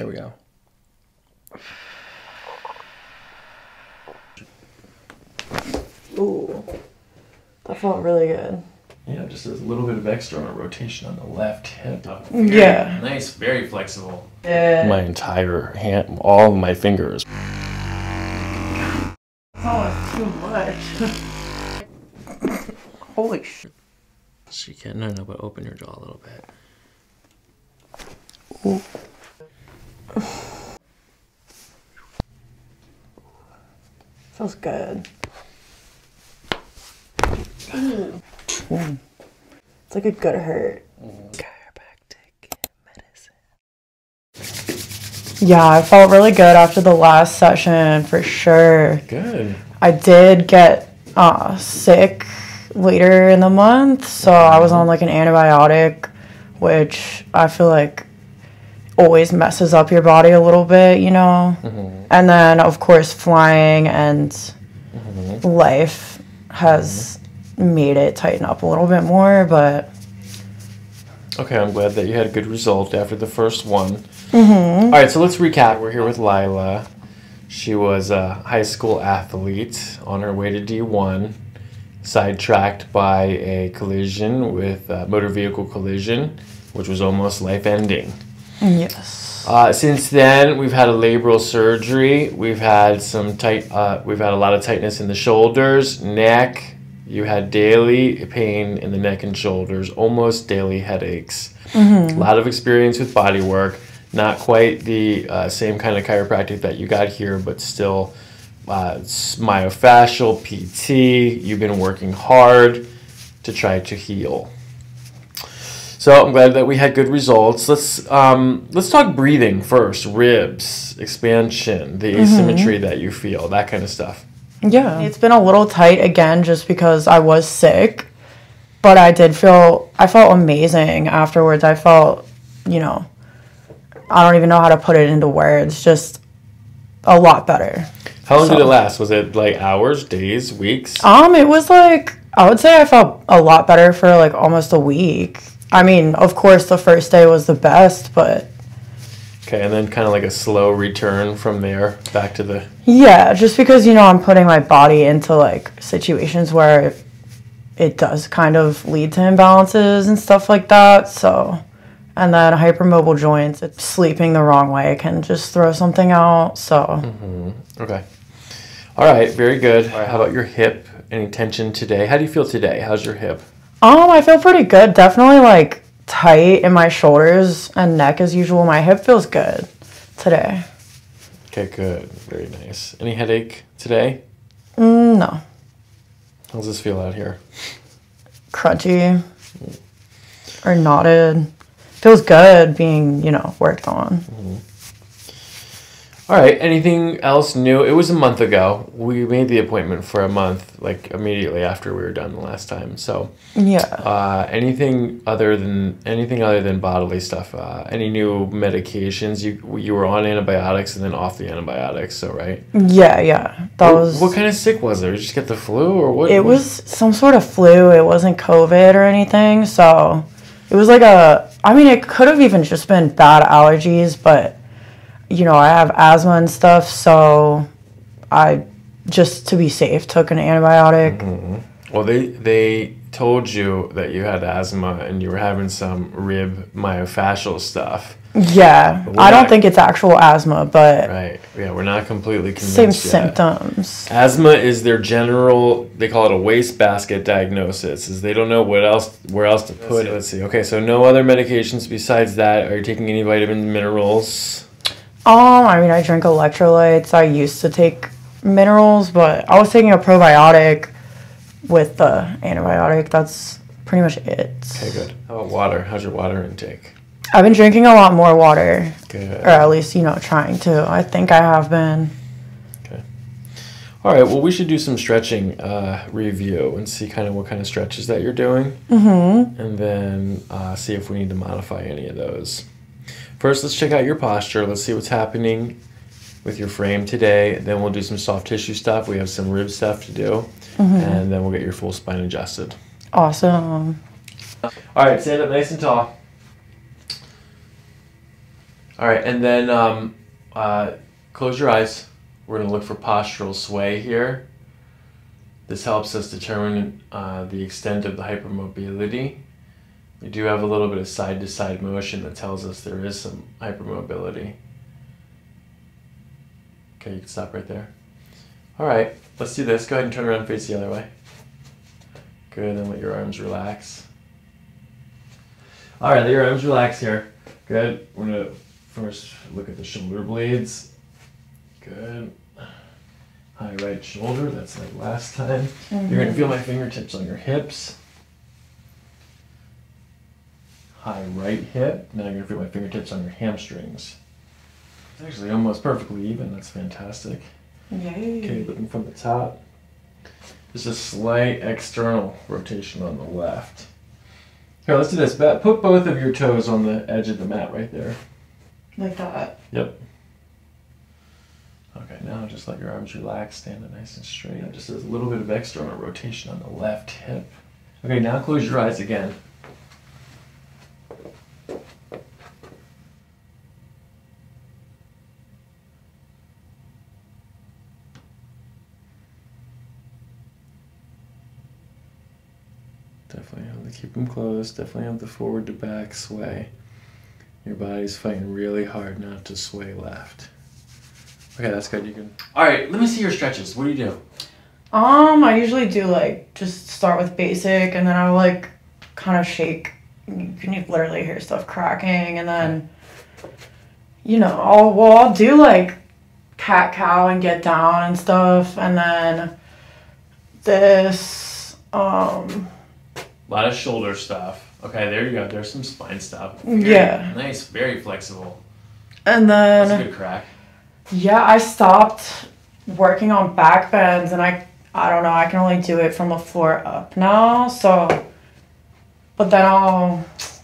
There we go. Ooh, that felt really good. Yeah, just a little bit of extra rotation on the left hip. Yeah. Nice, very flexible. Yeah. My entire hand, all of my fingers. Oh, too much. Holy shit. So you can, no, but open your jaw a little bit. Ooh. Feels good. Ooh. Ooh. It's like a good hurt. Chiropractic medicine. Yeah, I felt really good after the last session for sure. Good. I did get sick later in the month, so I was on like an antibiotic, which I feel like always messes up your body a little bit, you know? And then, of course, flying and life has made it tighten up a little bit more, but... Okay, I'm glad that you had a good result after the first one. All right, so let's recap. We're here with Lila. She was a high school athlete on her way to D1, sidetracked by a collision with a motor vehicle collision, which was almost life-ending. Yes. Since then, we've had a labral surgery. We've had we've had a lot of tightness in the shoulders, neck. You had daily pain in the neck and shoulders, almost daily headaches. A lot of experience with body work. Not quite the same kind of chiropractic that you got here, but still myofascial, PT. You've been working hard to try to heal. So I'm glad that we had good results. Let's talk breathing first. Ribs, expansion, the asymmetry that you feel, that kind of stuff. Yeah. It's been a little tight again just because I was sick, but I felt amazing afterwards. I felt, you know, I don't even know how to put it into words, just a lot better. How long did it last? Was it like hours, days, weeks? It was like, I would say I felt a lot better for like almost a week. I mean, of course, the first day was the best, but... Okay, and then kind of like a slow return from there back to the... Yeah, just because, you know, I'm putting my body into, like, situations where it does kind of lead to imbalances and stuff like that, so... And then hypermobile joints, it's sleeping the wrong way can just throw something out, so... Okay. All right, very good. All right, how about your hip? Any tension today? How do you feel today? How's your hip? I feel pretty good. Definitely, like, tight in my shoulders and neck as usual. My hip feels good today. Okay, good. Very nice. Any headache today? No. How's this feel out here? Crunchy. Or knotted. Feels good being, you know, worked on. All right, anything else new? It was a month ago. We made the appointment for a month, like immediately after we were done the last time. So, yeah. Anything other than bodily stuff? Any new medications? You were on antibiotics and then off the antibiotics, so right? Yeah. What kind of sick was there? Did you just get the flu or what? It was some sort of flu. It wasn't COVID or anything. So it was like it could have even just been bad allergies, but you know, I have asthma and stuff, so I, just to be safe, took an antibiotic. Well, they told you that you had asthma and you were having some rib myofascial stuff. Yeah, I don't think it's actual asthma, but... Right, yeah, we're not completely convinced same yet. symptoms. Asthma is their general, they call it a wastebasket diagnosis, is they don't know where else to put it. Let's see, okay, so no other medications besides that. Are you taking any vitamins, minerals? I mean, I drink electrolytes. I used to take minerals, but I was taking a probiotic with the antibiotic. That's pretty much it. Okay, good. How about water? How's your water intake? I've been drinking a lot more water. Good. Or at least, you know, trying to. I think I have been. Okay. All right, well, we should do some stretching review and see kind of what kind of stretches that you're doing. And then see if we need to modify any of those. First, let's check out your posture. Let's see what's happening with your frame today. Then we'll do some soft tissue stuff. We have some rib stuff to do. And then we'll get your full spine adjusted. Awesome. All right, stand up nice and tall. All right, and then close your eyes. We're going to look for postural sway here. This helps us determine the extent of the hypermobility. We do have a little bit of side-to-side motion that tells us there is some hypermobility. Okay, you can stop right there. All right, let's do this. Go ahead and turn around and face the other way. Good, and let your arms relax. All right, let your arms relax here. Good. We're going to first look at the shoulder blades. Good. High right shoulder, that's like last time. You're going to feel my fingertips on your hips. High right hip. Now you're going to feel my fingertips on your hamstrings. It's actually almost perfectly even. That's fantastic. Yay. Okay, looking from the top. Just a slight external rotation on the left. Here, let's do this. Put both of your toes on the edge of the mat right there. Like that? Yep. Okay, now just let your arms relax, stand up nice and straight. Just a little bit of external rotation on the left hip. Okay, now close your eyes again. Definitely have to keep them closed. Definitely have the forward to back sway. Your body's fighting really hard not to sway left. Okay, that's good. You can. All right, let me see your stretches. What do you do? I usually do like just start with basic, and then I like kind of shake. You can literally hear stuff cracking, and then I'll do like cat cow and get down and stuff, and then this A lot of shoulder stuff. Okay, there you go. There's some spine stuff. Yeah. Nice, very flexible. And then That's a good crack. Yeah, I stopped working on back bends, and I don't know, I can only do it from the floor up now, so, but then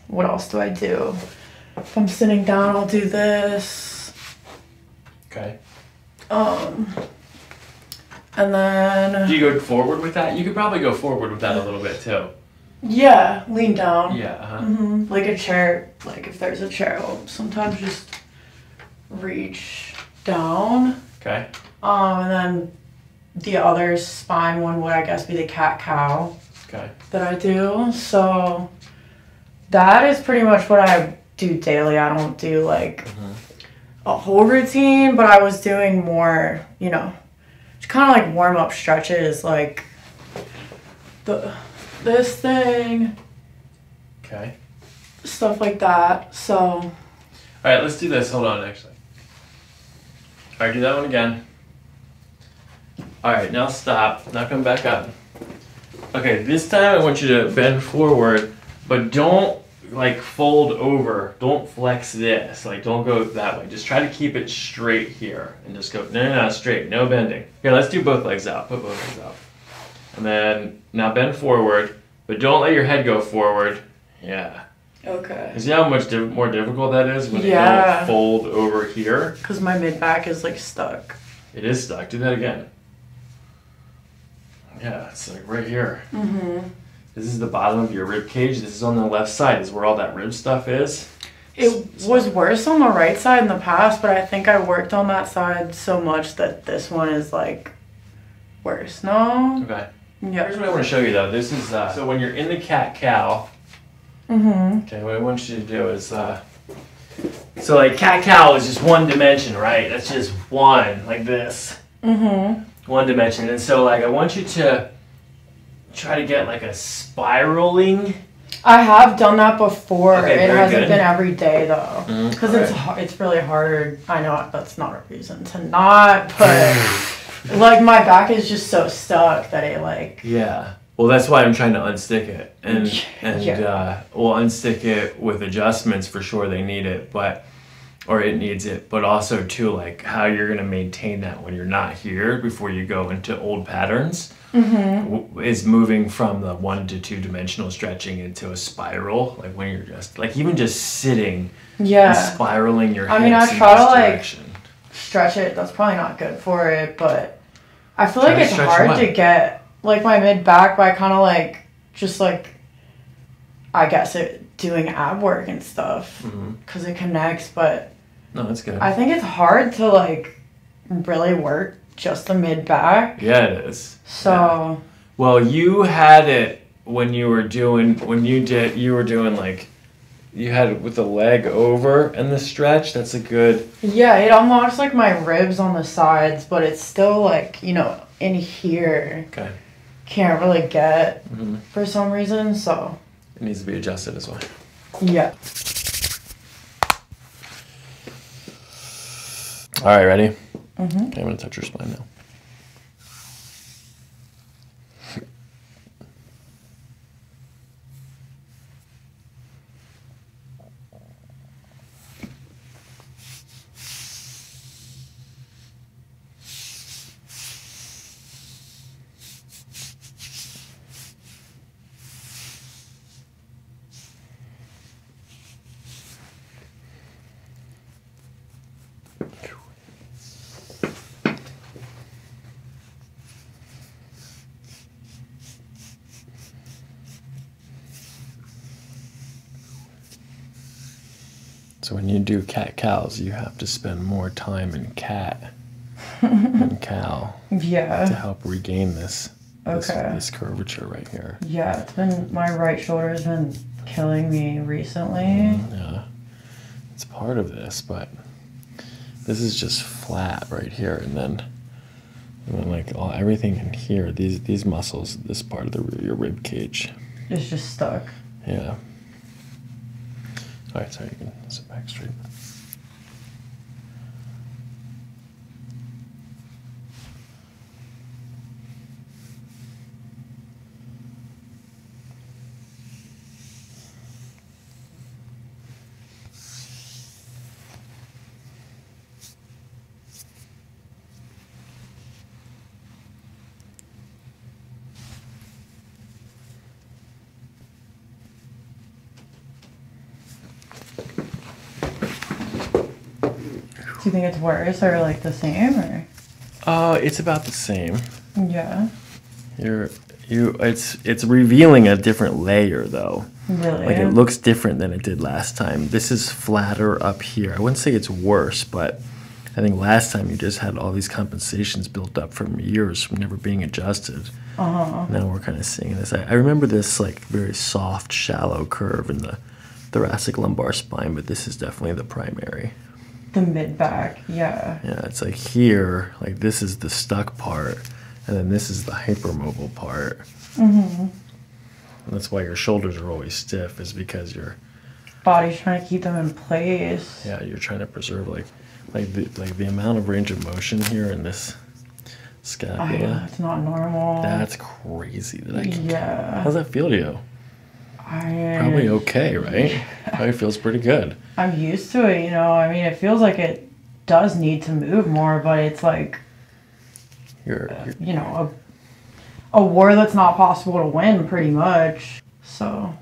what else do I do? If I'm sitting down, I'll do this. Okay. And then... Do you go forward with that? You could probably go forward with that a little bit, too. Yeah, lean down. Yeah, uh-huh. Mm-hmm. Like a chair, like if there's a chair, I'll sometimes just reach down. Okay. And then the other spine one would, I guess, be the cat-cow. Okay. That I do. So that is pretty much what I do daily. I don't do like a whole routine, but I was doing more, just kind of like warm-up stretches, like this thing. Okay. Stuff like that. So. All right, let's do this. Hold on, actually. All right, do that one again. All right, now stop. Now come back up. Okay, this time I want you to bend forward, but don't like fold over. Don't flex this. Like, don't go that way. Just try to keep it straight here and just go, no, straight. No bending. Here, let's do both legs out. Put both legs out. And then now bend forward, but don't let your head go forward. Yeah. Okay. You see how much more difficult that is when you don't fold over here? Because my mid-back is like stuck. It is stuck. Do that again. Yeah, it's like right here. Mm-hmm. This is the bottom of your rib cage. This is on the left side. This is where all that rib stuff is. It was worse on the right side in the past, but I think I worked on that side so much that this one is like worse. No? Okay. Yeah. Here's what I want to show you though. This is, so when you're in the cat-cow, okay, what I want you to do is, so like cat-cow is just one dimension, right? That's just one, like this. One dimension. And so like I want you to try to get like a spiraling. I have done that before. Okay, it hasn't good. been every day though. Because it's really hard. I know that's not a reason to not, but like my back is just so stuck that it like. Yeah. Well, that's why I'm trying to unstick it. And we'll unstick it with adjustments for sure. They need it, or it needs it, but also too like how you're going to maintain that when you're not here before you go into old patterns is moving from the 1 to 2 dimensional stretching into a spiral, like when you're just like even just sitting and spiraling your hips. I mean, I in try this to like direction. stretch it. That's probably not good for it, but I feel like it's hard to get like my mid back by kind of like just like I guess doing ab work and stuff because it connects, but No, that's good. I think it's hard to like really work just the mid back. Yeah, it is. So. Yeah. Well, you had it when you were doing like, you had it with the leg over and the stretch. That's a good. Yeah, it unlocks like my ribs on the sides, but it's still like, you know, in here. Okay. Can't really get for some reason, so. It needs to be adjusted as well. Yeah. All right, ready? Okay, I'm going to touch your spine now. So when you do cat-cows, you have to spend more time in cat than cow to Yeah. help regain this Okay. this curvature right here. Yeah, it's been, my right shoulder's been killing me recently. Yeah, it's part of this, but this is just flat right here, and then like everything in here, these muscles, this part of your rib cage. It's just stuck. Yeah. All right, so you can sit back straight. Do you think it's worse or like the same or? It's about the same. Yeah. It's revealing a different layer though. Really? Like it looks different than it did last time. This is flatter up here. I wouldn't say it's worse, but I think last time you just had all these compensations built up from years from never being adjusted. Now we're kind of seeing this. I remember this like very soft, shallow curve in the thoracic lumbar spine, but this is definitely the primary. The mid back, yeah. Yeah, it's like here, like this is the stuck part, and then this is the hypermobile part. And that's why your shoulders are always stiff, is because your body's trying to keep them in place. Yeah, you're trying to preserve like the amount of range of motion here in this scapula. It's not normal. That's crazy. Yeah. How's that feel to you? Probably okay, right? Probably feels pretty good. I'm used to it, you know. I mean, it feels like it does need to move more, but it's like, You're you know, a war that's not possible to win, pretty much. So.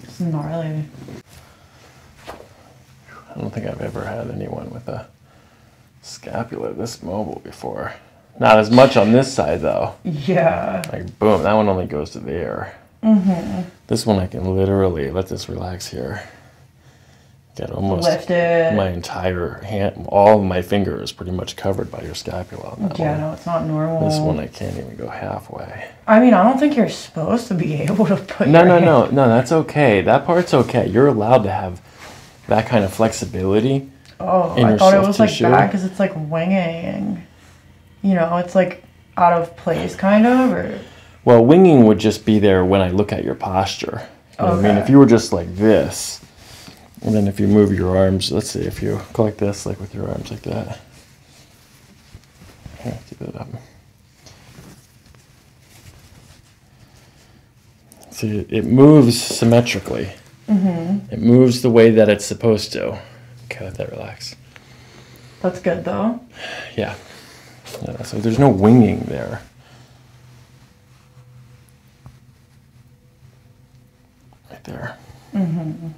It's gnarly. I don't think I've ever had anyone with a scapula this mobile before. Not as much on this side though. Yeah. Like boom, that one only goes to there. This one I can literally let this relax here. Get almost Lift it. my entire hand, all of my fingers pretty much covered by your scapula on that Yeah, one. no, it's not normal. This one I can't even go halfway. I mean, I don't think you're supposed to be able to put No, your no, hand- no, that's okay. That part's okay. You're allowed to have that kind of flexibility. Oh, in I your thought it soft was like tissue. back because it's like winging. You know, it's like out of place kind of, or... Well, winging would just be there when I look at your posture. You know what I mean? Okay. If you were just like this, and then if you move your arms, let's see, if you go like this, like with your arms like that. Here, keep it up. See, it moves symmetrically. It moves the way that it's supposed to. Okay, let that relax. That's good though. Yeah. So there's no winging there. back there. Mm-hmm.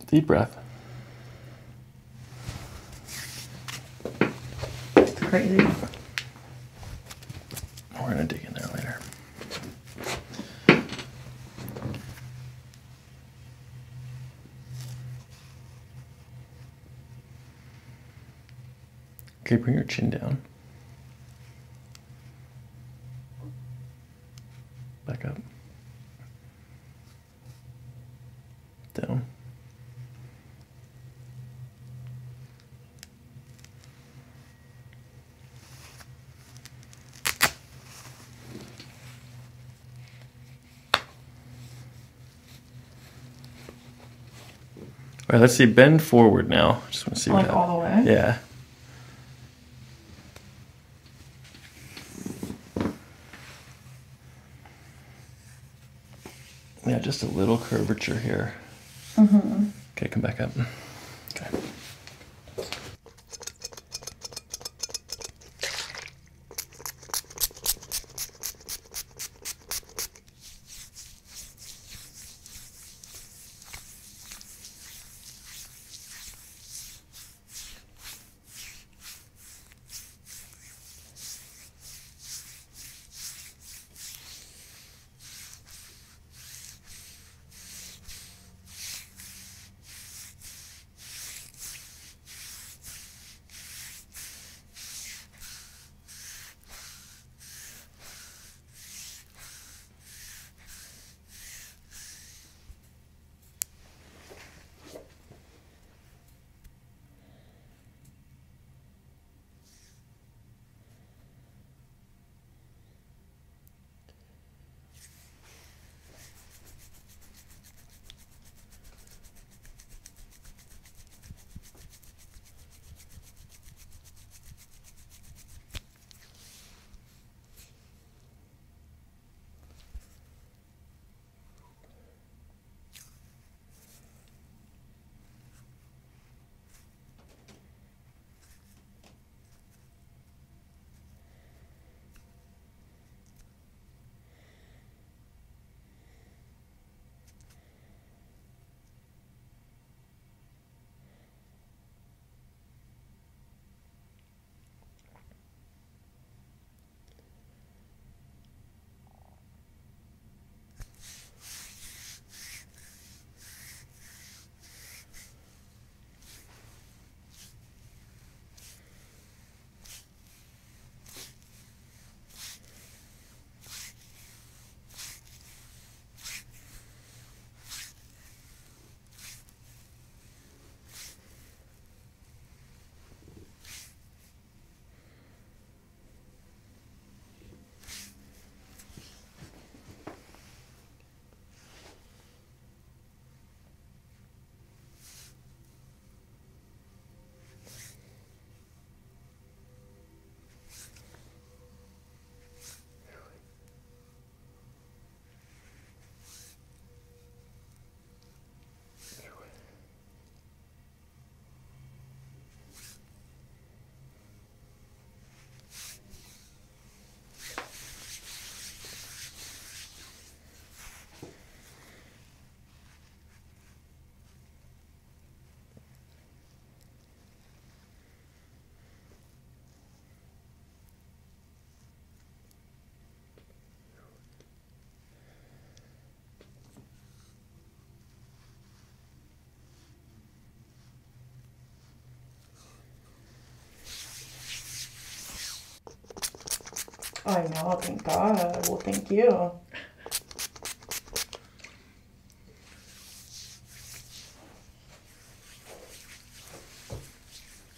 Deep breath. It's crazy. We're gonna dig in there later. Okay, bring your chin down. Back up. Down. All right, let's see. Bend forward now. Just want to see what Like happens. all the way? Yeah. Yeah, just a little curvature here. Mm-hmm. Okay, come back up. Okay. I know, thank God. Well, thank you.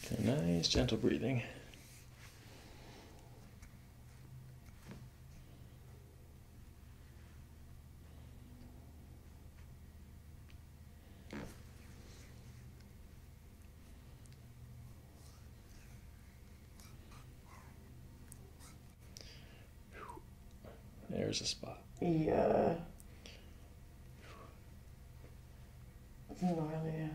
Okay, nice, gentle breathing. there's a spot. Yeah. It's gnarly.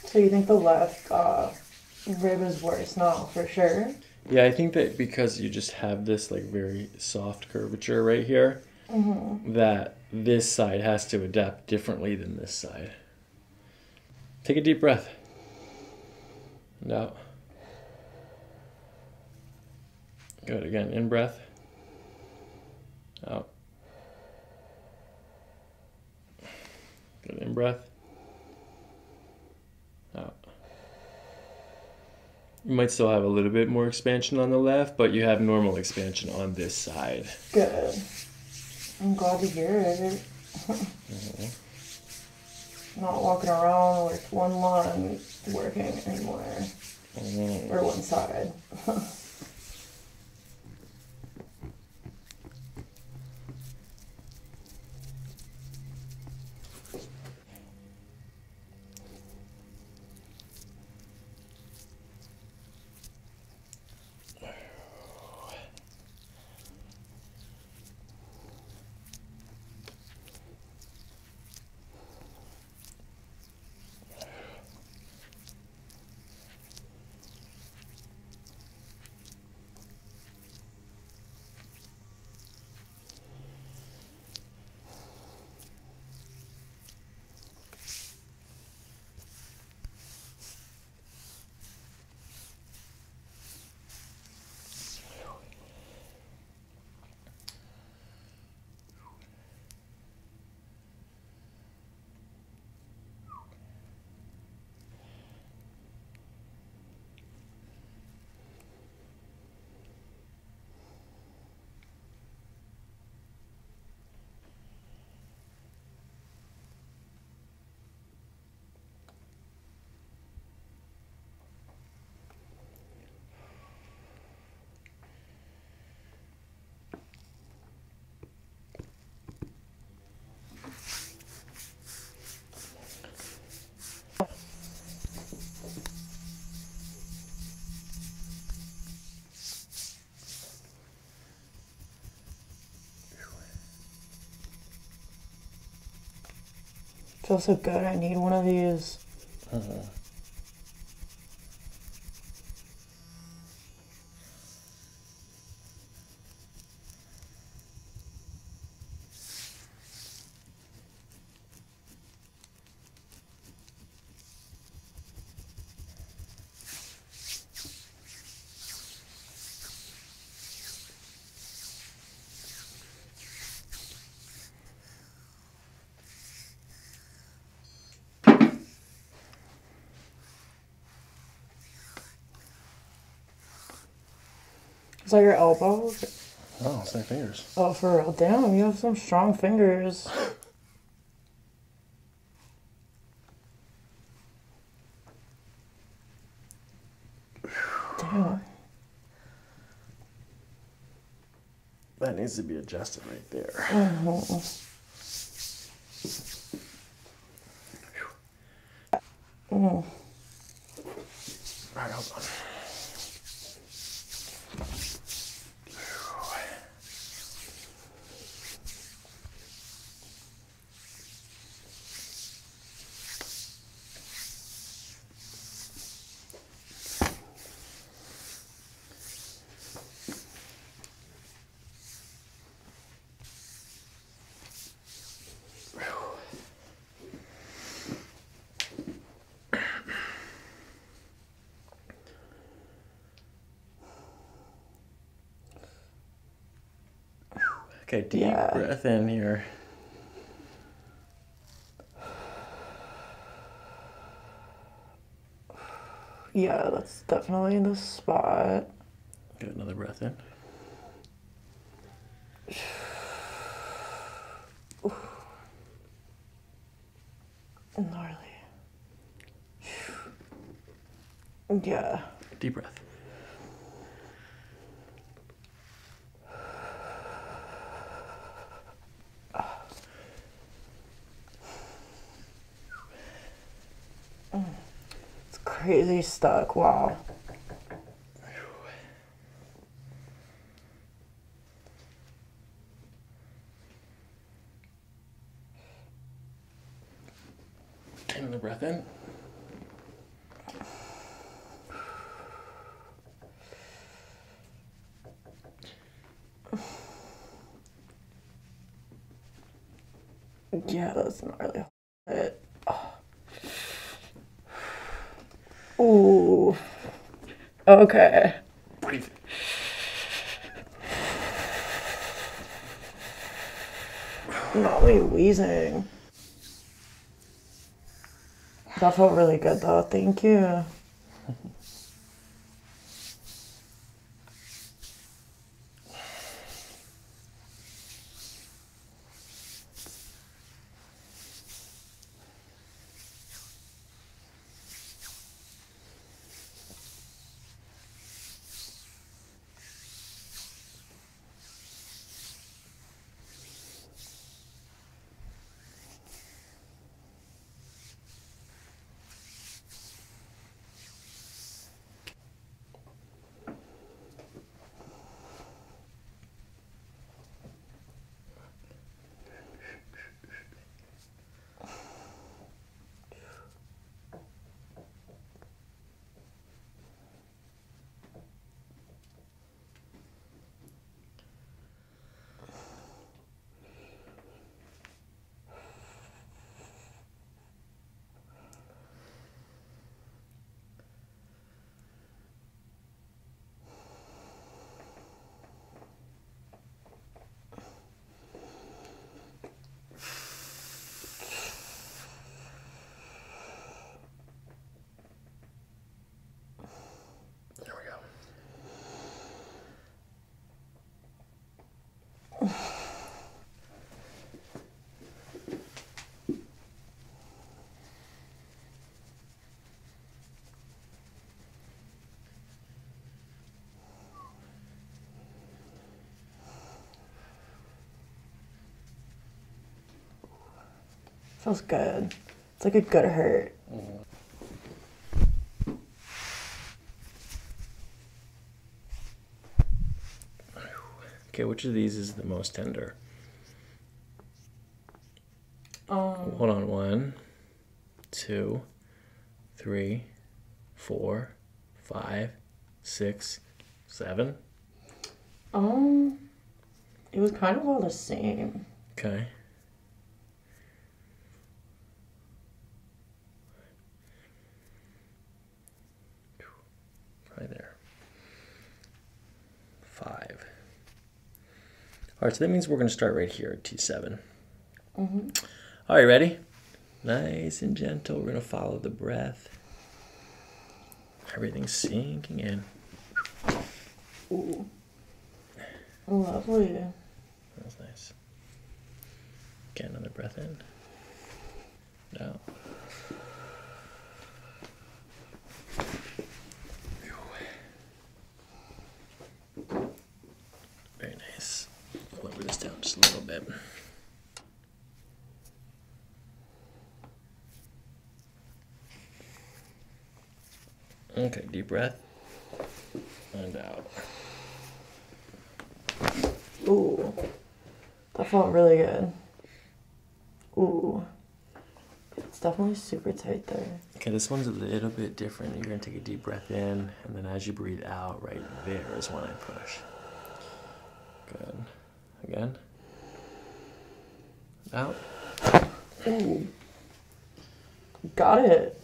So you think the left rib is worse now, for sure? Yeah, I think that because you just have this like very soft curvature right here, that this side has to adapt differently than this side. Take a deep breath. And out. Good. Again, in breath. Out. Good. In breath. Out. You might still have a little bit more expansion on the left, but you have normal expansion on this side. Good. I'm glad to hear it. Not walking around with one lung working anymore. Or one side. Feels so good. I need one of these. Is that your elbow? Oh, it's my fingers. Oh, for real? Damn, you have some strong fingers. Damn. That needs to be adjusted right there. All right, hold on. Okay, deep breath in here. Yeah, that's definitely the spot. Get another breath in. Gnarly. Yeah. Deep breath. It's crazy stuck. Wow. Another breath in. Yeah, that's gnarly. Ooh. Okay. Breathe. Not me wheezing. That felt really good though. Thank you. There we go. Feels good. It's like a good hurt. Okay, which of these is the most tender? Hold on. 1, 2, 3, 4, 5, 6, 7. It was kind of all the same. Okay. Right there. 5. All right, so that means we're going to start right here at T7. All right, ready? Nice and gentle. We're going to follow the breath. Everything's sinking in. Ooh. Lovely. That was nice. Get another breath in. Out. Very nice. I'll lower this down just a little bit. Okay, deep breath. And out. Ooh. That felt really good. Ooh. It's definitely super tight there. Okay, this one's a little bit different. You're going to take a deep breath in, and then as you breathe out, right there is when I push. Good. Again. Out. Ooh. Got it.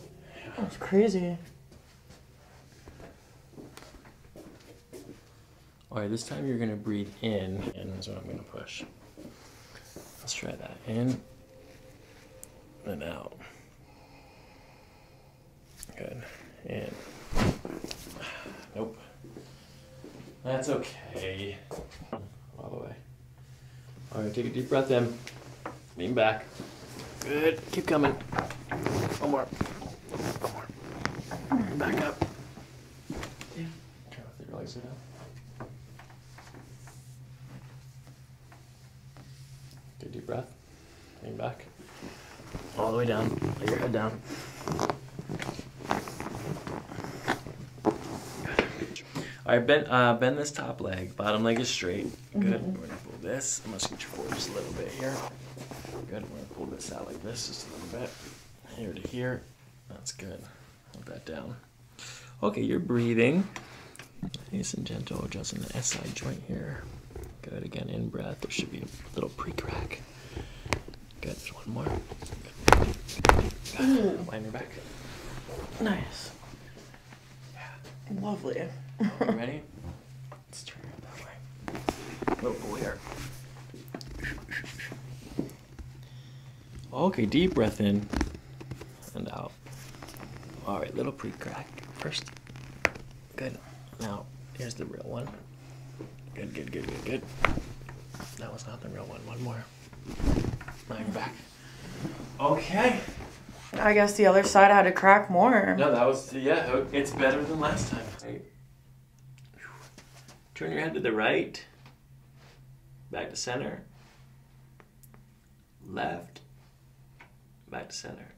That was crazy. All right, this time you're gonna breathe in, and that's what I'm gonna push. Let's try that. In and out. Good. In. Nope. That's okay. All the way. All right, take a deep breath in. Lean back. Good. Keep coming. One more. One more. Back up. Yeah. Try to your legs are down. Take a deep breath. Lean back. All the way down. Lay your head down. All right, bend this top leg. Bottom leg is straight. Good. We're gonna pull this. I'm gonna scoot you forward just a little bit here. Good. We're gonna pull this out like this just a little bit. Here to here. That's good. Hold that down. Okay, you're breathing. Nice and gentle, adjusting the SI joint here. Good. Again, in breath. There should be a little pre-crack. Good. There's one more. Good. Line your back. Nice. Yeah. Lovely. You ready? Let's turn it that way. Little pull here. Okay, deep breath in and out. All right, little pre-crack first. Good. Now, here's the real one. Good, good, good, good, good. That was not the real one. One more. Now you're back. Okay. I guess the other side had to crack more. No, that was, yeah, it's better than last time. Right. Turn your head to the right. Back to center. Left. Back to center.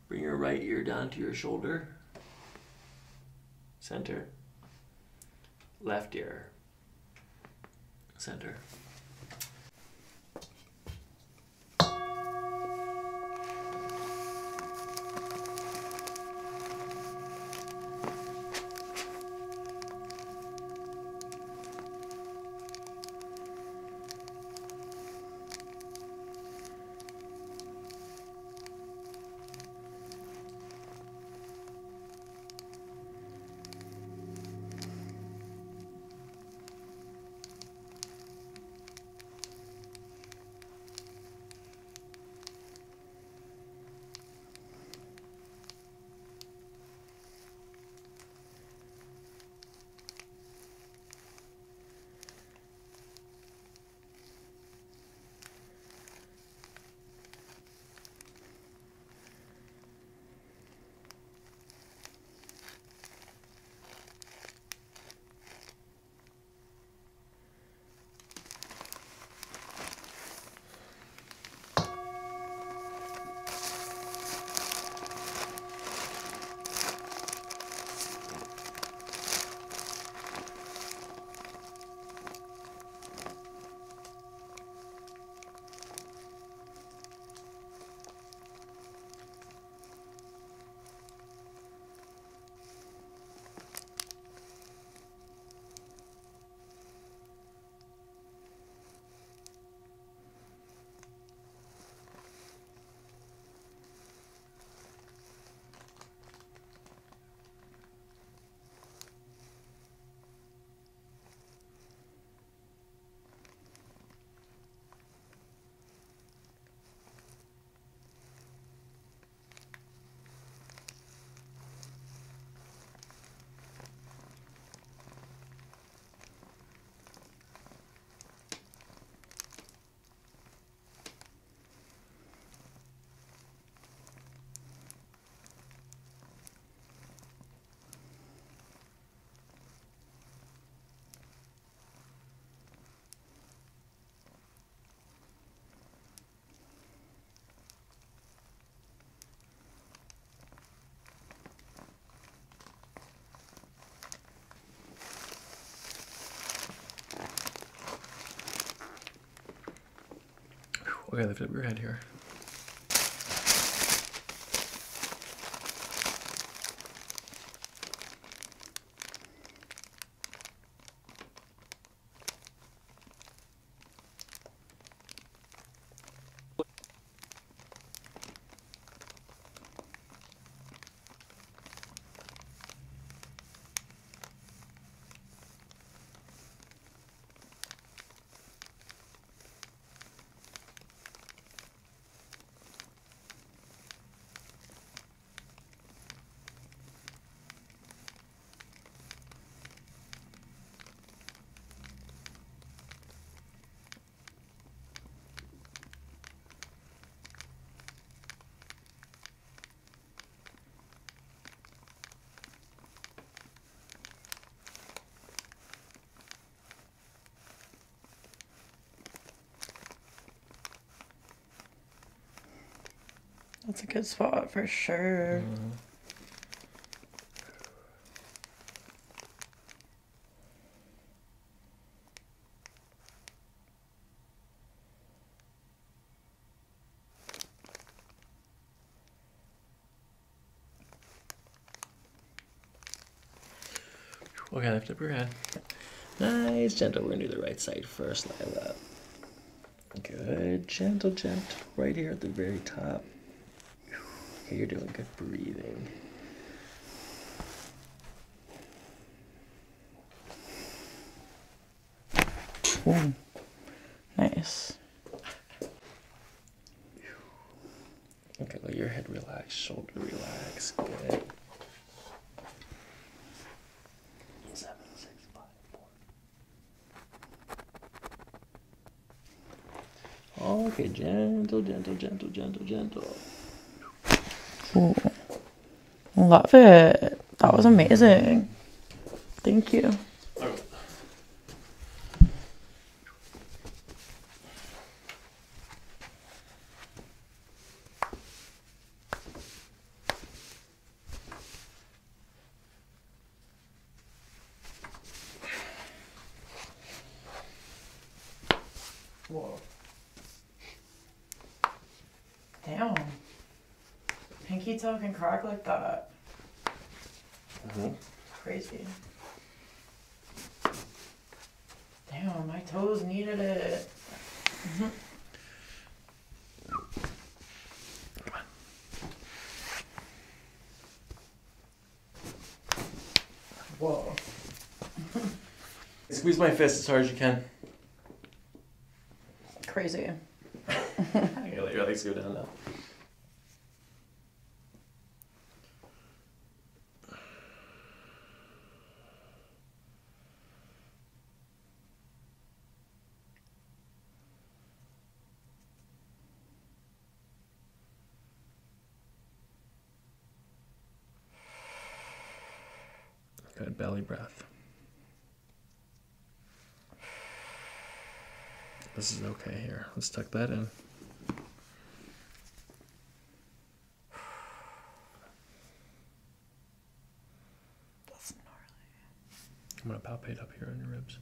Bring your right ear down to your shoulder. Center. Left ear. Center. Okay, lift up your head here. That's a good spot for sure. Okay, lift up your head. Nice, gentle. We're gonna do the right side first. Lie that. Good, gentle, gentle. Right here at the very top. Okay, you're doing good breathing. Ooh. Nice. Okay, let your head relax, shoulder relax. Good. 7, 6, 5, 4. Okay, gentle, gentle, gentle, gentle, gentle. Ooh. Love it. That was amazing. Thank you. Whoa. Damn. Pinky toe can crack like that. Crazy. Damn, my toes needed it. Whoa. Squeeze my fist as hard as you can. Crazy. I'm gonna let your legs go down now. Good belly breath. This is okay here. Let's tuck that in. That's gnarly. I'm gonna palpate up here on your ribs.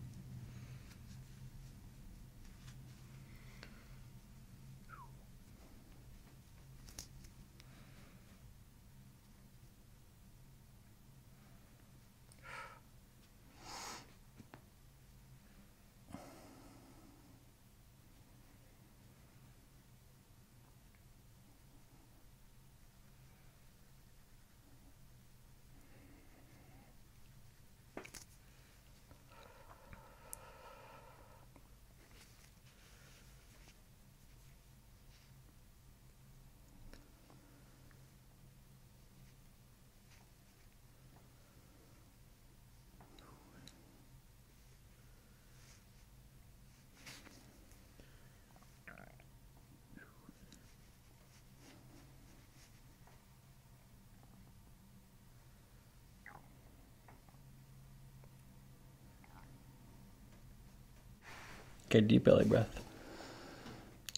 Okay, deep belly breath.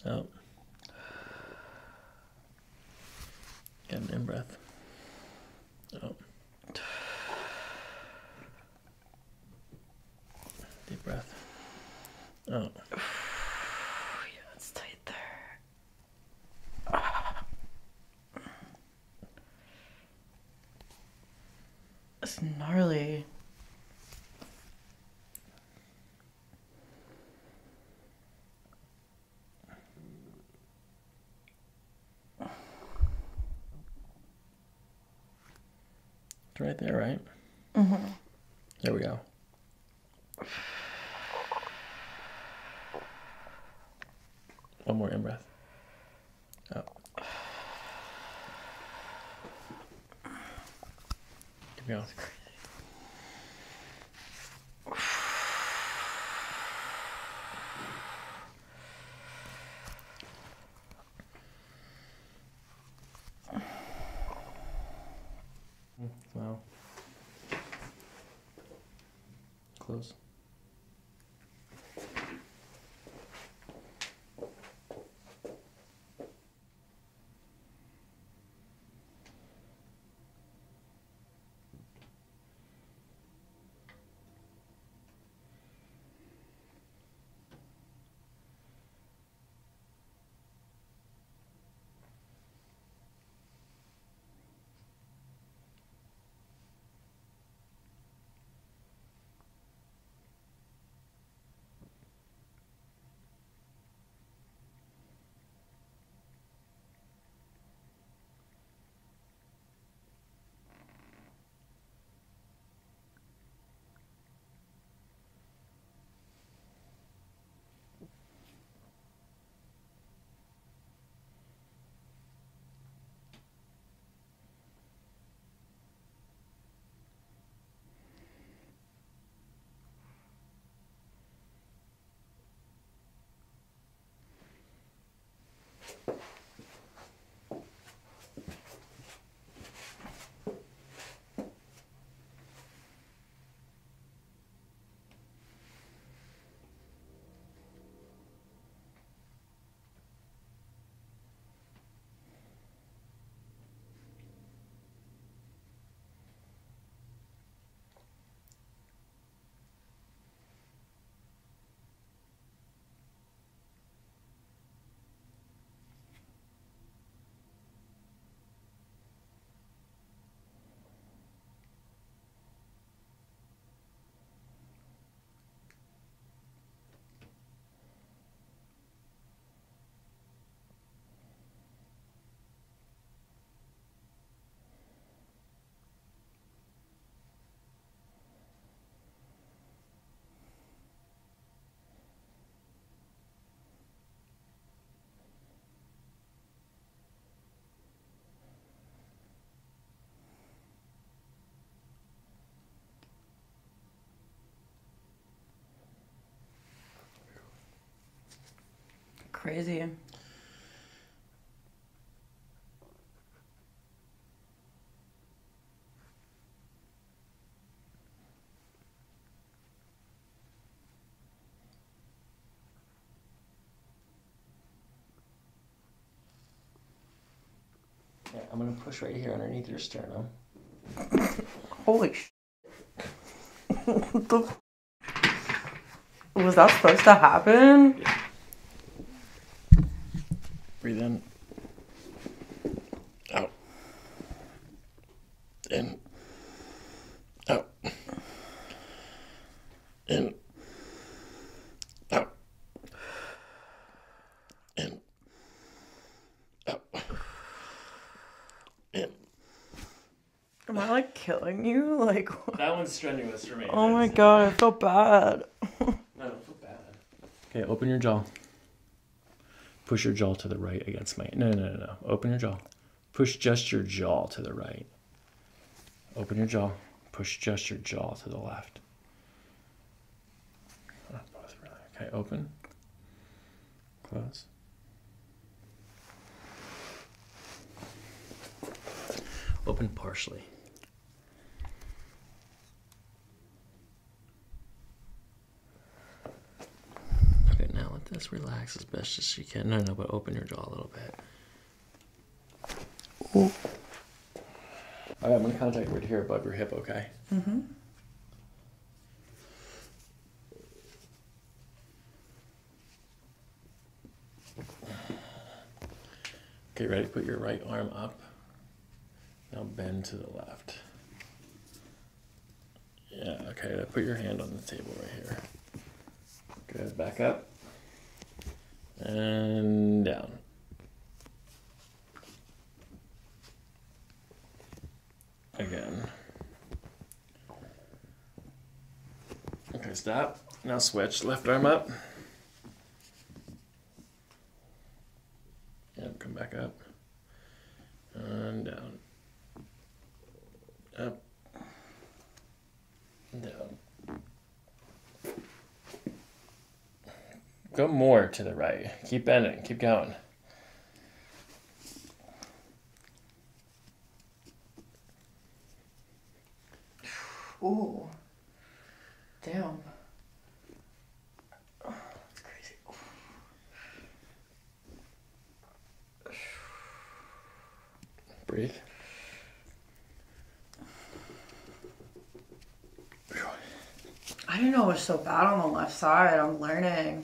Out. Get an in breath. Out. Deep breath. Out. Yeah, it's tight there. It's gnarly. It's right there, right? Mm-hmm. There we go. One more in breath. Out. Keep going. Wow. Close. crazy. Yeah, I'm gonna push right here underneath your sternum. Holy sh! What the was that supposed to happen? Yeah. Breathe in. Out. In. Out. In. Out. In. Out. In. Am I like killing you? Like, That one's strenuous for me. oh my god, I feel bad. No, don't feel bad. Okay, open your jaw. Push your jaw to the right against my... No. Open your jaw. Push just your jaw to the right. Open your jaw. Push just your jaw to the left. Okay, open. Close. Open partially. Okay, now let this relax as best as you can. No, but open your jaw a little bit. Ooh. All right, I'm going to contact right here above your hip, okay? Mm-hmm. Okay, ready? Put your right arm up. Now bend to the left. Yeah, okay, now put your hand on the table right here. Good, back up. And down. Again. Okay, stop. Now switch. Left arm up. Yep, come back up. And down. Up. Down. Go more to the right. Keep bending. Keep going. Ooh. Damn. Oh, that's crazy. Breathe. I didn't know it was so bad on the left side. I'm learning.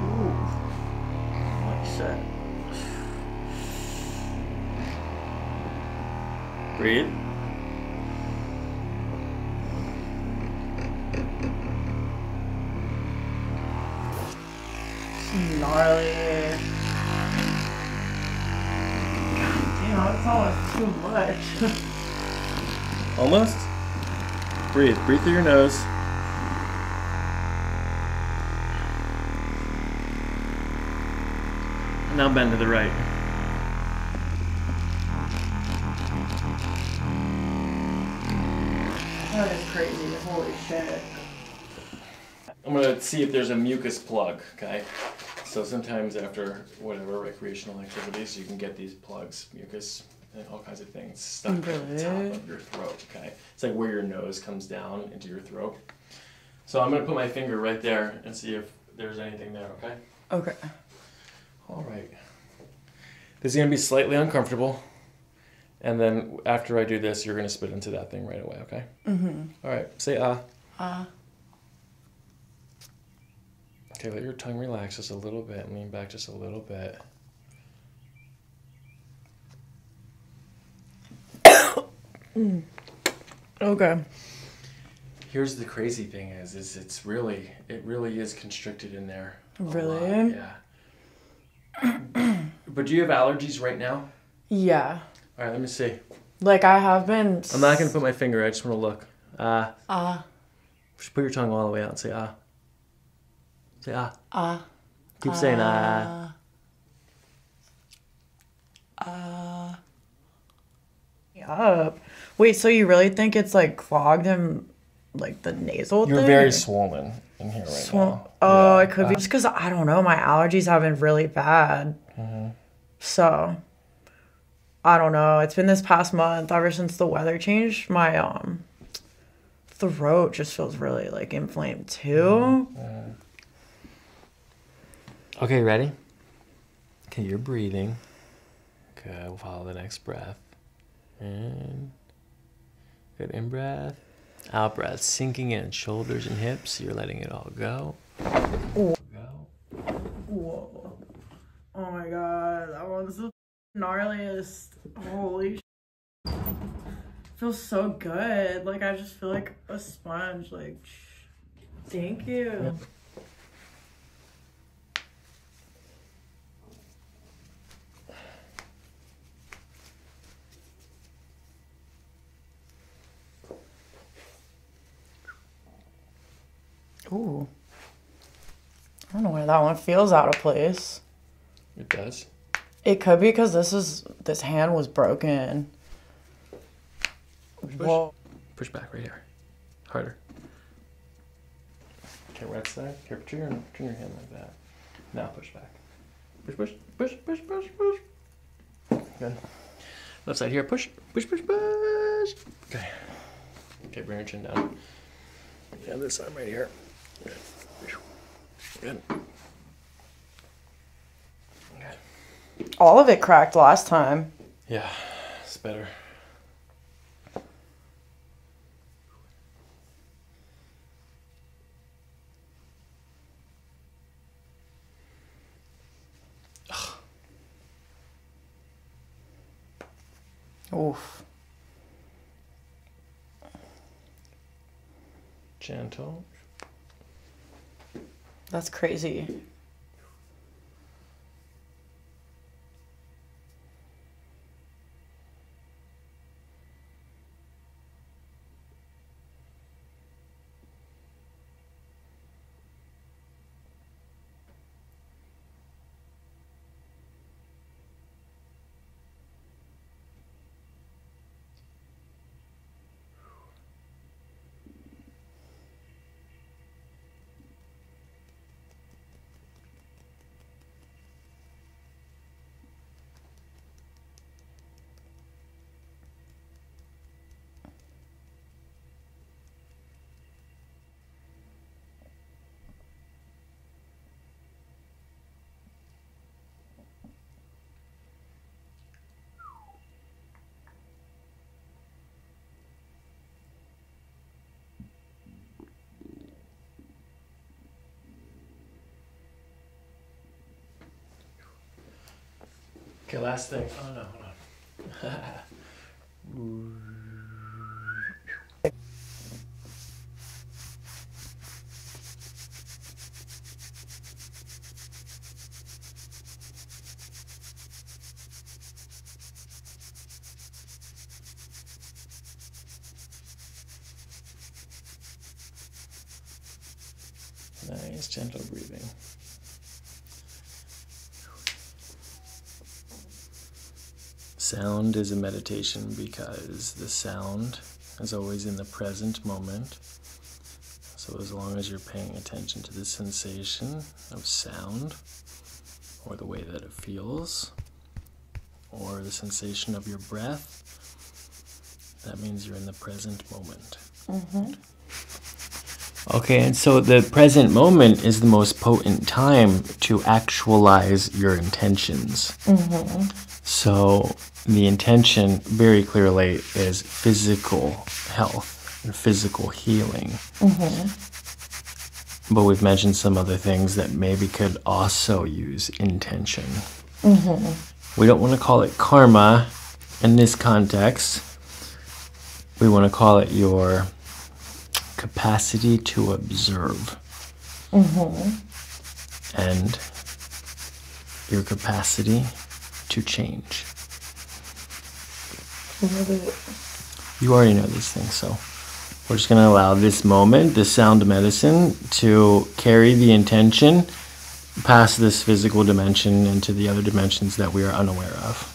Ooh. Holy shit. Breathe. It's gnarly. Damn, that's almost too much. Almost. Breathe. Breathe through your nose. Now bend to the right. That is crazy. Holy shit. I'm going to see if there's a mucus plug, okay? So sometimes after whatever recreational activities, you can get these plugs, mucus, and all kinds of things stuck at the top of your throat, okay? It's like where your nose comes down into your throat. So I'm going to put my finger right there and see if there's anything there, okay? Okay. All right. This is going to be slightly uncomfortable. And then after I do this, you're going to spit into that thing right away, okay? Mm-hmm. All right. Say ah. Ah. Okay, let your tongue relax just a little bit and lean back just a little bit. Okay. Here's the crazy thing is it really is constricted in there. Really? Yeah. But do you have allergies right now? Yeah. All right, let me see. Like I have been. I'm not going to put my finger, I just want to look. Ah. Ah. Just put your tongue all the way out and say ah. Say ah. Ah. Keep saying ah. Yup. Wait, so you really think it's like clogged and like the nasal You're thing. very swollen in here right now. Oh, it could be just because I don't know. My allergies have been really bad. So I don't know. It's been this past month ever since the weather changed. My throat just feels really like inflamed too. Okay, ready? Okay, you're breathing. Good. We'll follow the next breath. And good. In breath. Out breath. Sinking in. Shoulders and hips. You're letting it all go. Go. Whoa. Oh my god. That one's the gnarliest. Holy shit. Feels so good. Like I just feel like a sponge. Like, thank you. Ooh. I don't know why that one feels out of place. It does. It could be because this hand was broken. Push. Whoa. Push back right here. Harder. Okay, right side. Here, turn your hand like that. Now push back. Push, push, push, push, push, push. Good. Left side here. Push, push, push, push. Okay. Okay, bring your chin down. Yeah, this arm right here. Good. Good. Okay. All of it cracked last time. Yeah, it's better. Oof. Gentle. That's crazy. Okay, last thing. Oh no, hold on. Nice, gentle breathing. Sound is a meditation because the sound is always in the present moment. So as long as you're paying attention to the sensation of sound, or the way that it feels, or the sensation of your breath, that means you're in the present moment. Mm-hmm. Okay, and so the present moment is the most potent time to actualize your intentions. Mm-hmm. So the intention very clearly is physical health and physical healing. Mm-hmm. But we've mentioned some other things that maybe could also use intention. Mm-hmm. We don't want to call it karma in this context. We want to call it your capacity to observe. Mm-hmm. And your capacity to change. Love it. You already know these things, so we're just going to allow this moment, this sound medicine, to carry the intention past this physical dimension into the other dimensions that we are unaware of.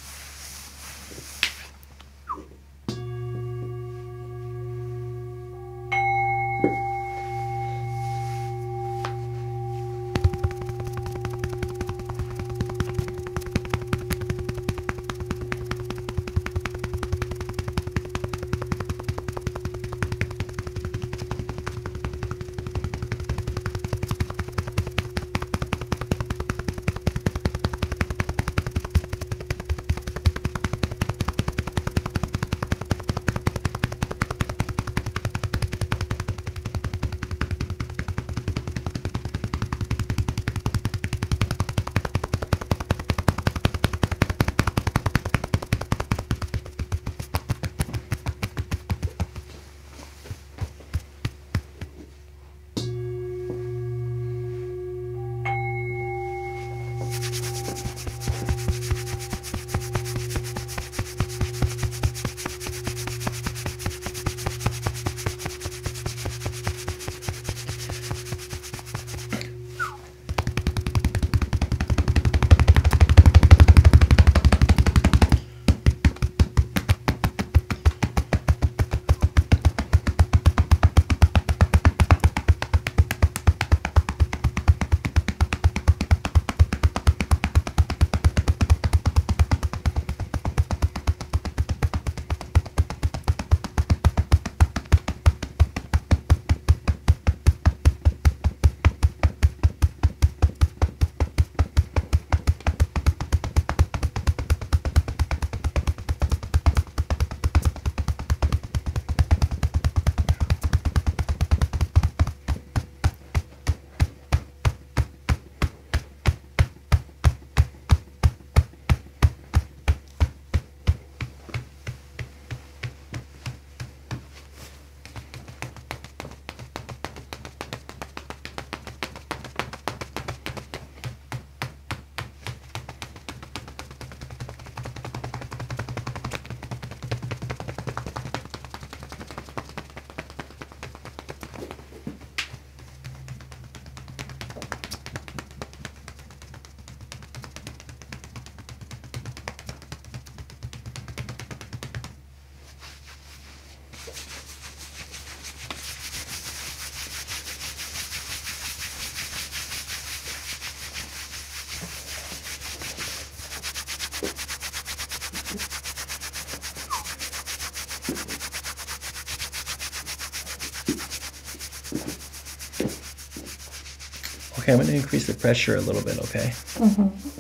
Okay, I'm going to increase the pressure a little bit, okay? Mm-hmm.